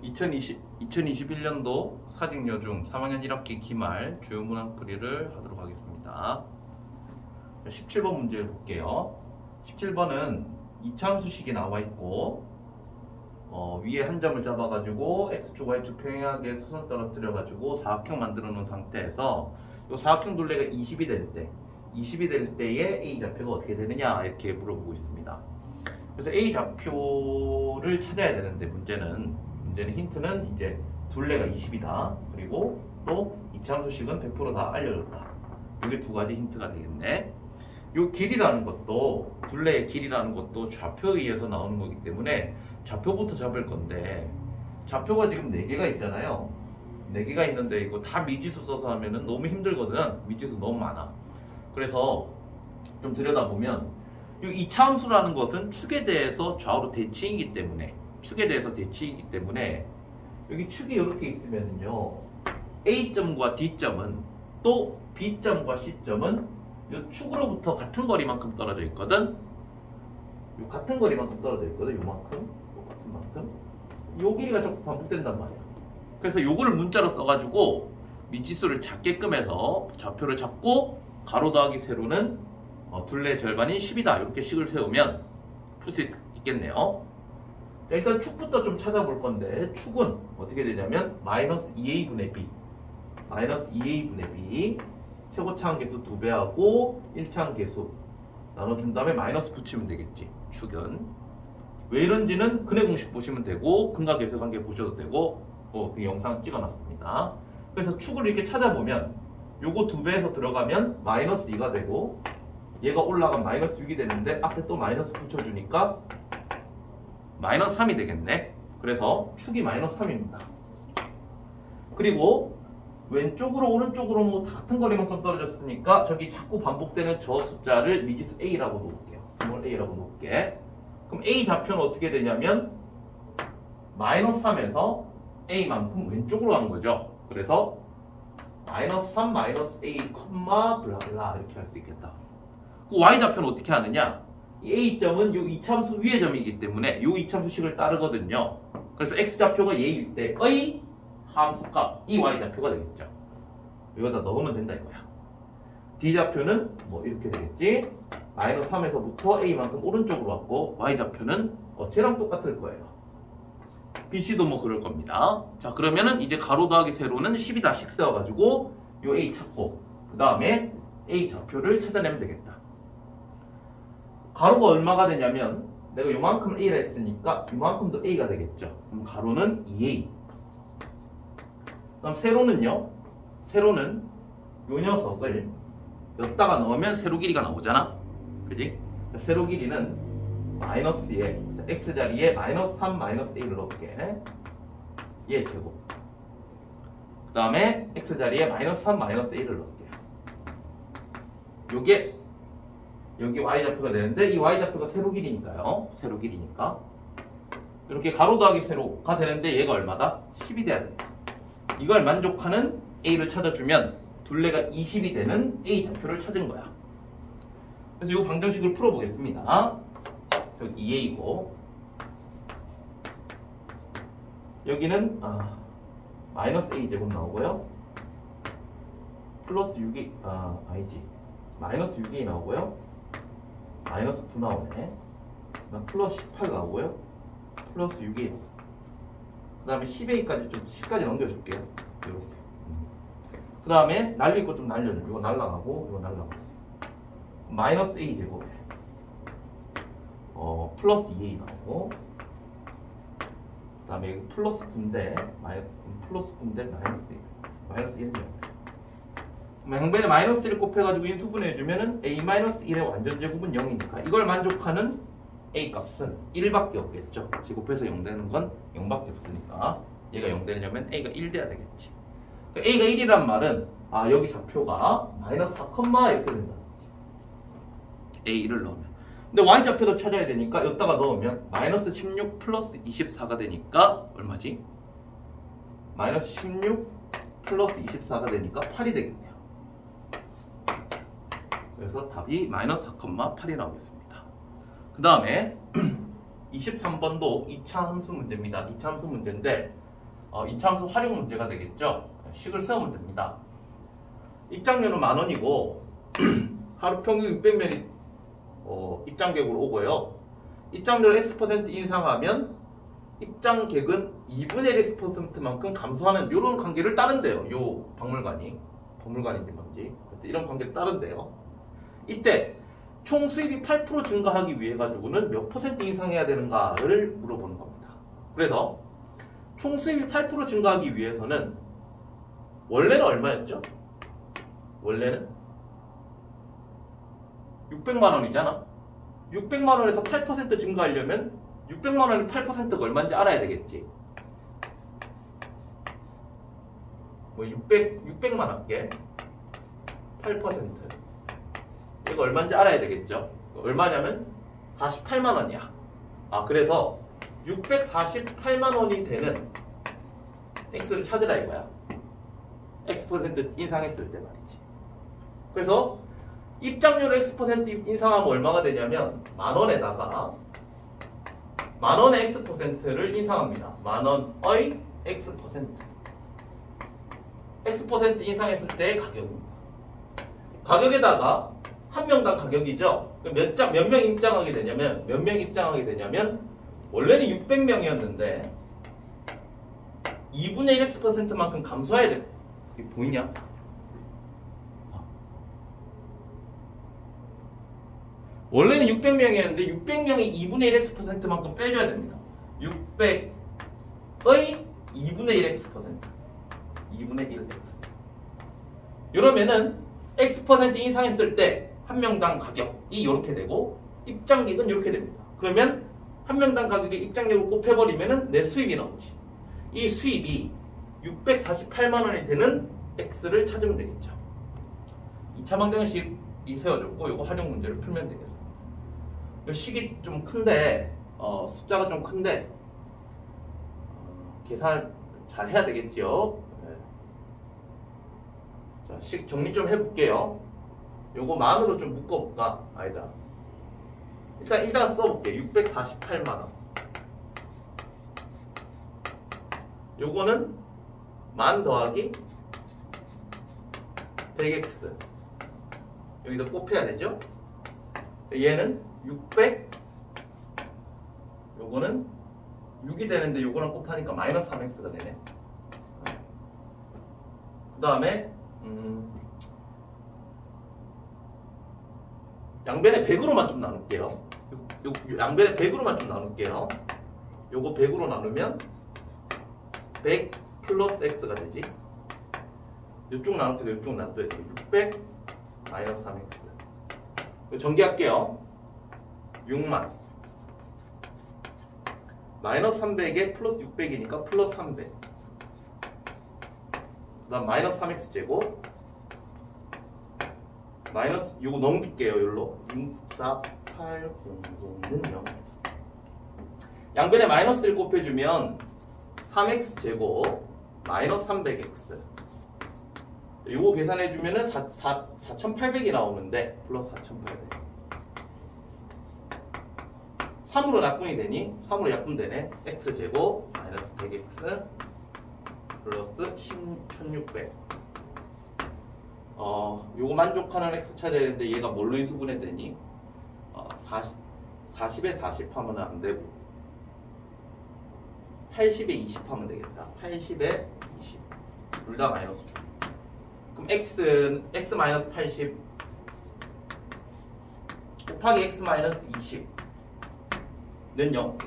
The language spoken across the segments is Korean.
2021년도 사직여중 3학년 1학기 기말 주요 문항풀이를 하도록 하겠습니다. 17번 문제를 볼게요. 17번은 이차함수식이 나와 있고 위에 한 점을 잡아가지고 x축 y축 평행하게 수선 떨어뜨려가지고 사각형 만들어 놓은 상태에서 이 사각형 둘레가 20이 될 때에 a 좌표가 어떻게 되느냐 이렇게 물어보고 있습니다. 그래서 a 좌표를 찾아야 되는데 문제는 힌트는 이제 둘레가 20이다. 그리고 또 이차함수식은 100% 다 알려줬다. 이게 두 가지 힌트가 되겠네. 요 길이라는 것도, 둘레의 길이라는 것도 좌표에 의해서 나오는 거기 때문에 좌표부터 잡을 건데, 좌표가 지금 4개가 있잖아요. 4개가 있는데 이거 다 미지수 써서 하면은 너무 힘들거든. 미지수 너무 많아. 그래서 좀 들여다보면 이 이차함수라는 것은 축에 대해서 좌우로 대칭이기 때문에, 여기 축이 이렇게 있으면은요, A점과 D점은 또 B점과 C점은 이 축으로부터 같은 거리만큼 떨어져 있거든. 요 같은 거리만큼 떨어져 있거든. 요만큼, 똑같은 만큼. 요 길이가 자꾸 반복된단 말이야. 그래서 요거를 문자로 써가지고 미지수를 작게끔 해서 좌표를 잡고 가로 더하기 세로는 둘레 절반인 10이다. 이렇게 식을 세우면 풀 수 있겠네요. 일단 축부터 좀 찾아볼 건데, 축은 어떻게 되냐면 마이너스 2a분의 b, 최고차항계수 2배하고 1차항계수 나눠준 다음에 마이너스 붙이면 되겠지. 축은 왜 이런지는 근의 공식 보시면 되고 근과 계수 관계 보셔도 되고 그 영상 찍어놨습니다. 그래서 축을 이렇게 찾아보면 요거 2배에서 들어가면 마이너스 2가 되고, 얘가 올라가면 마이너스 6이 되는데 앞에 또 마이너스 붙여주니까 마이너스 3이 되겠네. 그래서 축이 마이너스 3입니다. 그리고 왼쪽으로 오른쪽으로 뭐 같은 거리만큼 떨어졌으니까 저기 자꾸 반복되는 저 숫자를 미지수 A라고 놓을게요. 스몰 A라고 놓을게. 그럼 A 좌표는 어떻게 되냐면 마이너스 3에서 A만큼 왼쪽으로 간 거죠. 그래서 마이너스 3 마이너스 A 콤마 블라블라 이렇게 할 수 있겠다. 그 Y 좌표는 어떻게 하느냐? 이 A점은 요 이차함수 위의 점이기 때문에 요 이차함수식을 따르거든요. 그래서 X좌표가 얘일 때의 함수값, 이 Y좌표가 되겠죠. 여기다 넣으면 된다 이거야. D좌표는 뭐 이렇게 되겠지. 마이너스 3에서부터 A만큼 오른쪽으로 왔고, Y좌표는 쟤랑 똑같을 거예요. BC도 뭐 그럴 겁니다. 자, 그러면은 이제 가로 더하기 세로는 10이다 식 세워가지고 요 A 찾고 그 다음에 A 좌표를 찾아내면 되겠다. 가로가 얼마가 되냐면 내가 요만큼 A라 했으니까 요만큼도 A가 되겠죠. 그럼 가로는 2A. 그럼 세로는요? 세로는 요 녀석을 여기다가 넣으면 세로 길이가 나오잖아. 그지? 세로 길이는 마이너스 2에 X자리에 마이너스 3 마이너스 A를 넣을게. 얘 제곱. 그 다음에 X자리에 마이너스 3 마이너스 A를 넣을게. 요게 여기 Y좌표가 되는데 이 Y좌표가 세로 길이니까요. 세로 길이니까 이렇게 가로 더하기 세로가 되는데 얘가 얼마다? 10이 돼야 돼. 이걸 만족하는 A를 찾아주면 둘레가 20이 되는 A 좌표를 찾은 거야. 그래서 이 방정식을 풀어보겠습니다. 저기 2A고 여기는 마이너스 A 제곱 나오고요. 플러스 6이 아니지. 마이너스 6이 나오고요. 마이너스 9 나오네. 플러스 18 나오고요. 플러스 6이 그 다음에 10A까지 좀 10까지 넘겨줄게요. 이렇게. 그 다음에 날릴 거 좀 날려줘. 이거 날라가고 이거 날라가고. 마이너스 A 제곱. 플러스 2A 나오고. 그 다음에 여기 플러스 9인데 플러스 9인데 마이너스 1 나오고. 양변에 마이너스 1을 곱해가지고 인수분해해주면은 A-1의 완전 제곱은 0이니까 이걸 만족하는 A 값은 1밖에 없겠죠. 제곱해서 0 되는 건 0밖에 없으니까 얘가 0 되려면 A가 1 돼야 되겠지. 그러니까 A가 1이란 말은 여기 좌표가 마이너스 4, 이렇게 된다. A1을 넣으면. 근데 Y좌표도 찾아야 되니까 여기다가 넣으면 마이너스 16 플러스 24가 되니까 얼마지? 마이너스 16 플러스 24가 되니까 8이 되겠네요. 그래서 답이 마이너스 4,8이 나오겠습니다. 그 다음에 23번도 2차 함수 문제입니다. 2차 함수 문제인데 이차함수 활용 문제가 되겠죠. 식을 세우면 됩니다. 입장료는 10,000원이고 하루 평균 600명이 입장객으로 오고요. 입장료를 X% 인상하면 입장객은 2분의 1 X%만큼 감소하는 이런 관계를 따른대요. 요 박물관인지 뭔지 이런 관계를 따른대요. 이때 총 수입이 8% 증가하기 위해 가지고는 몇 % 인상해야 되는가를 물어보는 겁니다. 그래서 총 수입이 8% 증가하기 위해서는 원래는 얼마였죠? 원래는 600만 원이잖아. 600만 원에서 8% 증가하려면 600만 원의 8%가 얼마인지 알아야 되겠지. 뭐 600만 할게. 8%. 이거 얼마인지 알아야 되겠죠. 얼마냐면 48만 원이야. 그래서 648만 원이 되는 X를 찾으라 이거야. X% 인상했을 때 말이지. 그래서 입장료를 X% 인상하면 얼마가 되냐면 만원에다가 만원의 X%를 인상합니다. 만원의 X%. X% 인상했을 때의 가격입니다. 가격에다가 한 명당 가격이죠. 몇 명 입장하게 되냐면 원래는 600명이었는데 2분의 1 X%만큼 감소해야 돼. 이게 보이냐? 원래는 600명이었는데 600명이 2분의 1 X%만큼 빼줘야 됩니다. 600의 2분의 1 X%. 2분의 1 X. 이러면은 X% 인상했을 때 한 명당 가격이 이렇게 되고 입장객은 이렇게 됩니다. 그러면 한 명당 가격에 입장료를 곱해버리면은 내 수입이 나오지. 이 수입이 648만 원이 되는 X를 찾으면 되겠죠. 2차 방정식이 세워졌고 이거 활용 문제를 풀면 되겠습니다. 이 식이 좀 큰데 숫자가 좀 큰데 계산 잘 해야 되겠죠. 네. 자, 식 정리 좀 해볼게요. 요거 만으로 좀 묶어볼까? 아니다. 일단 써볼게. 648만원. 요거는 만 더하기 100x. 여기다 곱해야 되죠? 얘는 600. 요거는 6이 되는데 요거랑 곱하니까 마이너스 3x가 되네. 그 다음에 양변에 100으로만 좀 나눌게요. 양변에 100으로만 좀 나눌게요. 요거 100으로 나누면 100 플러스 x가 되지. 이쪽 나눴으니까 이쪽 놔둬야 돼. 600 마이너스 3x. 전개할게요. 6만 마이너스 300에 플러스 600이니까 플러스 300. 그 다음 마이너스 3x 제곱 마이너스 요거 넘길게요. 여기로 64800는 0. 양변에 마이너스를 곱해주면 3x 제곱 마이너스 300x. 요거 계산해주면은 4800이 나오는데 플러스 4800. 3으로 약분이 되니 3으로 약분되네. x 제곱 마이너스 100x 플러스 1600. 요거 만족하는 x 찾아야 되는데 얘가 뭘로 인수분해 되니? 40에 40 하면 안 되고 80에 20 하면 되겠다. 80에 20 둘 다 마이너스 주. 그럼 x 마이너스 80 곱하기 x 마이너스 20는 0.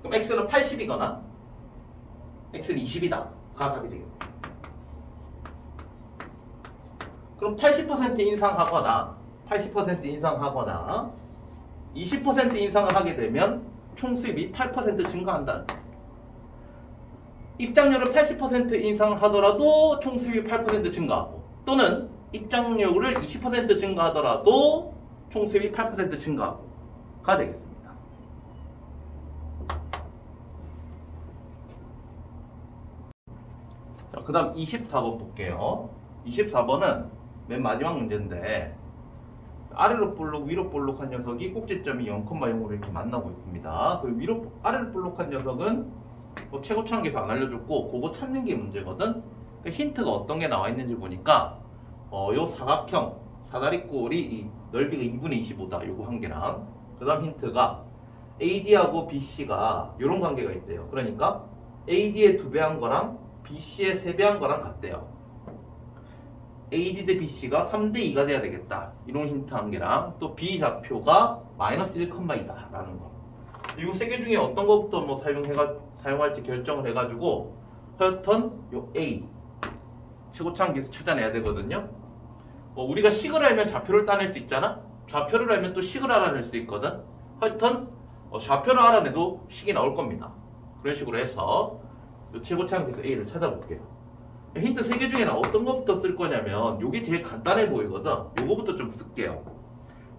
그럼 x는 80이거나 x는 20이다. 가 답이 되겠다. 그럼 80% 인상하거나 20% 인상을 하게 되면 총 수입이 8% 증가한다는 거예요. 입장료를 80% 인상하더라도 총 수입이 8% 증가하고 또는 입장료를 20% 증가하더라도 총 수입이 8% 증가하고가 되겠습니다. 자, 그 다음 24번 볼게요. 24번은 맨 마지막 문제인데 아래로 볼록 위로 볼록한 녀석이 꼭지점이 0,0으로 이렇게 만나고 있습니다. 그리고 아래로 볼록한 녀석은 뭐 최고차항계에서 안 알려줬고 그거 찾는 게 문제거든. 그 힌트가 어떤 게 나와 있는지 보니까 요 사각형 사다리꼴이 이 넓이가 2분의 25다 요거 한 개랑 그 다음 힌트가 AD하고 BC가 이런 관계가 있대요. 그러니까 AD의 2배 한 거랑 BC의 3배 한 거랑 같대요. AD 대 BC가 3대 2가 돼야 되겠다. 이런 힌트 한 개랑 또 B 좌표가 마이너스 1,2다 라는 거. 이 세 개 중에 어떤 것부터 뭐 사용할지 결정을 해가지고 하여튼 요 A 최고차항계에서 찾아내야 되거든요. 우리가 식을 알면 좌표를 따낼 수 있잖아. 좌표를 알면 또 식을 알아낼 수 있거든. 하여튼 좌표를 알아내도 식이 나올 겁니다. 그런 식으로 해서 요 최고차항계에서 A를 찾아볼게요. 힌트 3개 중에는 어떤 것부터 쓸 거냐면 요게 제일 간단해 보이거든. 요거부터 좀 쓸게요.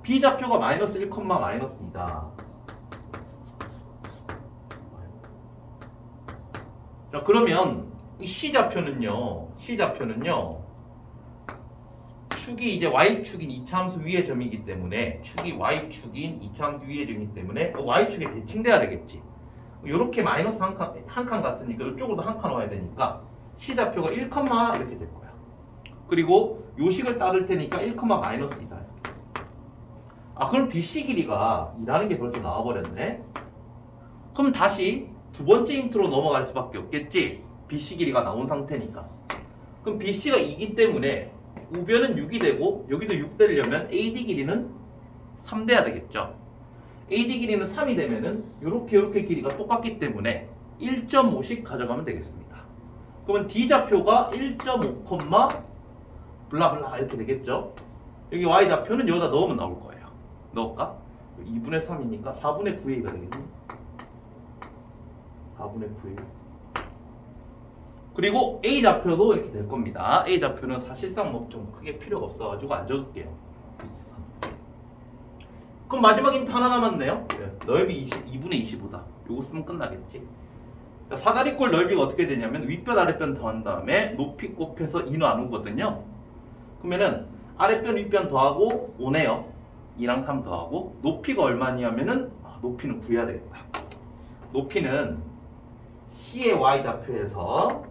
B 좌표가 마이너스 1, 마이너스 2다. 자, 그러면 이 C 좌표는요. 축이 이제 Y축인 이차함수 위의 점이기 때문에 축이 Y축인 이차함수 위의 점이기 때문에 Y축에 대칭돼야 되겠지. 요렇게 마이너스 한 칸 갔으니까 이쪽으로도 한 칸 와야 되니까 C 좌표가 1, 이렇게 될 거야. 그리고 요식을 따를 테니까 1, 마이너스 2다. 그럼 BC 길이가 2라는 게 벌써 나와버렸네. 그럼 다시 두 번째 힌트로 넘어갈 수밖에 없겠지. BC 길이가 나온 상태니까. 그럼 BC가 2기 때문에 우변은 6이 되고 여기도 6 되려면 AD 길이는 3 돼야 되겠죠. AD 길이는 3이 되면은 요렇게 길이가 똑같기 때문에 1.5씩 가져가면 되겠습니다. 그러면 D 좌표가 1.5, 블라블라 이렇게 되겠죠. 여기 Y 좌표는 여기다 넣으면 나올 거예요. 넣을까? 2분의 3이니까 4분의 9A가 되겠네. 4분의 9A. 그리고 A 좌표도 이렇게 될 겁니다. A 좌표는 사실상 뭐 좀 크게 필요가 없어가지고 안 적을게요. 그럼 마지막 힌트 하나 남았네요. 넓이 2분의 25다. 요거 쓰면 끝나겠지. 사다리꼴 넓이가 어떻게 되냐면 윗변 아랫변 더한 다음에 높이 곱해서 2 나누거든요. 그러면은 아랫변 윗변 더하고 5네요. 2랑 3 더하고 높이가 얼마냐면은 높이는 구해야 되겠다. 높이는 C의 Y 좌표에서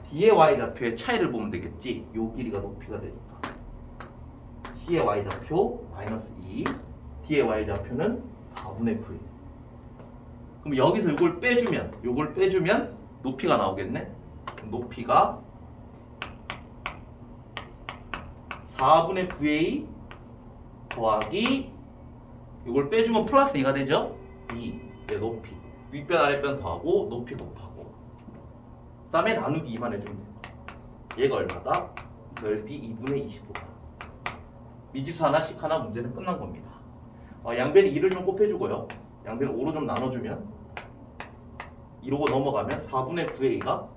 D의 Y 좌표의 차이를 보면 되겠지. 요 길이가 높이가 되니까 C의 Y 좌표 마이너스 2, D의 Y 좌표는 4분의 9. 그럼 여기서 요걸 빼주면 높이가 나오겠네. 그럼 높이가 4분의 9A 더하기 요걸 빼주면 플러스 2가 되죠. 2, 높이 윗변 아랫변 더하고 높이 곱하고 그 다음에 나누기 2만 해주면 돼. 얘가 얼마다? 넓이 2분의 25다. 미지수 하나씩 하나 문제는 끝난 겁니다. 양변이 2를 좀 곱해주고요. 양변을 5로 좀 나눠주면 2로 넘어가면 4분의 9A가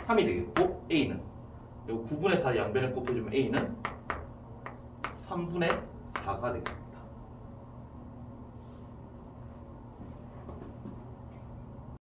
3이 되겠고 A는 여기 9분의 4를 양변에 곱해주면 A는 3분의 4가 되겠다.